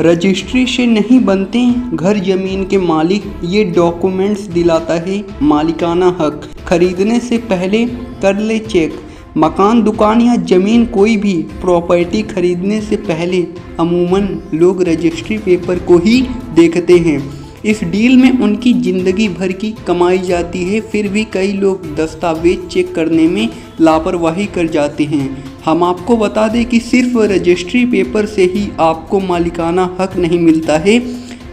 Registry से नहीं बनते घर जमीन के मालिक, ये डॉक्यूमेंट्स दिलाता है मालिकाना हक। खरीदने से पहले कर ले चेक। मकान, दुकान या ज़मीन कोई भी प्रॉपर्टी खरीदने से पहले अमूमन लोग रजिस्ट्री पेपर को ही देखते हैं। इस डील में उनकी ज़िंदगी भर की कमाई जाती है, फिर भी कई लोग दस्तावेज चेक करने में लापरवाही कर जाते हैं। हम आपको बता दें कि सिर्फ रजिस्ट्री पेपर से ही आपको मालिकाना हक नहीं मिलता है,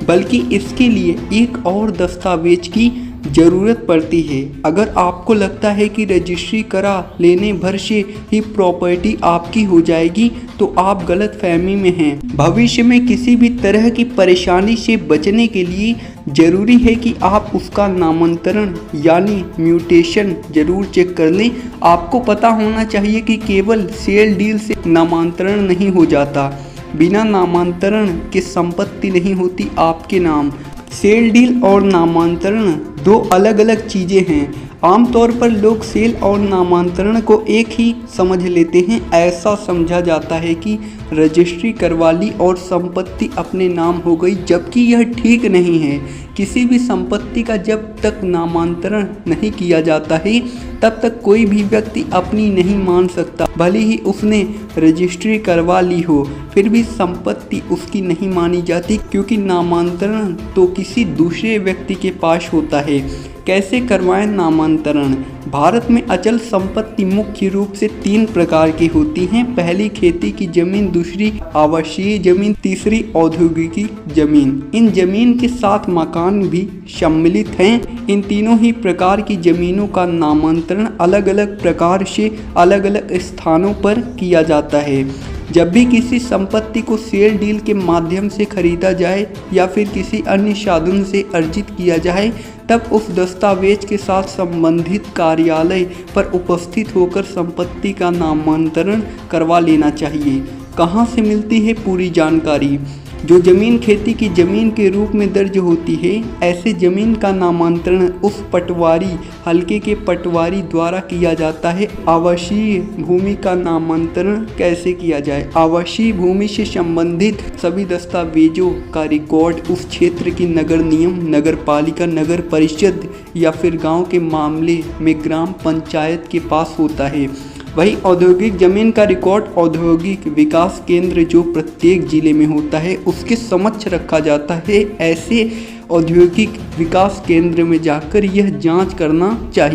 बल्कि इसके लिए एक और दस्तावेज की ज़रूरत पड़ती है। अगर आपको लगता है कि रजिस्ट्री करा लेने भर से ही प्रॉपर्टी आपकी हो जाएगी, तो आप गलत फहमी में हैं। भविष्य में किसी भी तरह की परेशानी से बचने के लिए ज़रूरी है कि आप उसका नामांतरण यानी म्यूटेशन ज़रूर चेक कर लें। आपको पता होना चाहिए कि केवल सेल डील से नामांतरण नहीं हो जाता। बिना नामांतरण के संपत्ति नहीं होती आपके नाम। सेल डील और नामांतरण दो अलग अलग चीज़ें हैं। आमतौर पर लोग सेल और नामांतरण को एक ही समझ लेते हैं। ऐसा समझा जाता है कि रजिस्ट्री करवा ली और संपत्ति अपने नाम हो गई, जबकि यह ठीक नहीं है। किसी भी संपत्ति का जब तक नामांतरण नहीं किया जाता है, तब तक कोई भी व्यक्ति अपनी नहीं मान सकता। भले ही उसने रजिस्ट्री करवा ली हो, फिर भी संपत्ति उसकी नहीं मानी जाती, क्योंकि नामांतरण तो किसी दूसरे व्यक्ति के पास होता है। कैसे करवाएं नामांतरण? भारत में अचल संपत्ति मुख्य रूप से 3 प्रकार की होती हैं। पहली खेती की जमीन, दूसरी आवासीय जमीन, तीसरी औद्योगिक जमीन। इन जमीन के साथ मकान भी सम्मिलित हैं। इन तीनों ही प्रकार की जमीनों का नामांतरण अलग अलग प्रकार से अलग अलग स्थानों पर किया जाता है। जब भी किसी संपत्ति को सेल डील के माध्यम से खरीदा जाए या फिर किसी अन्य साधन से अर्जित किया जाए, तब उस दस्तावेज के साथ संबंधित कार्यालय पर उपस्थित होकर संपत्ति का नामांतरण करवा लेना चाहिए। कहाँ से मिलती है पूरी जानकारी? जो जमीन खेती की जमीन के रूप में दर्ज होती है, ऐसे जमीन का नामांतरण उस पटवारी हल्के के पटवारी द्वारा किया जाता है। आवासीय भूमि का नामांतरण कैसे किया जाए? आवासीय भूमि से संबंधित सभी दस्तावेजों का रिकॉर्ड उस क्षेत्र की नगर निगम, नगर पालिका, नगर परिषद या फिर गांव के मामले में ग्राम पंचायत के पास होता है। वही औद्योगिक जमीन का रिकॉर्ड औद्योगिक विकास केंद्र जो प्रत्येक जिले में होता है, उसके समक्ष रखा जाता है। ऐसे औद्योगिक विकास केंद्र में जाकर यह जांच करना चाहिए।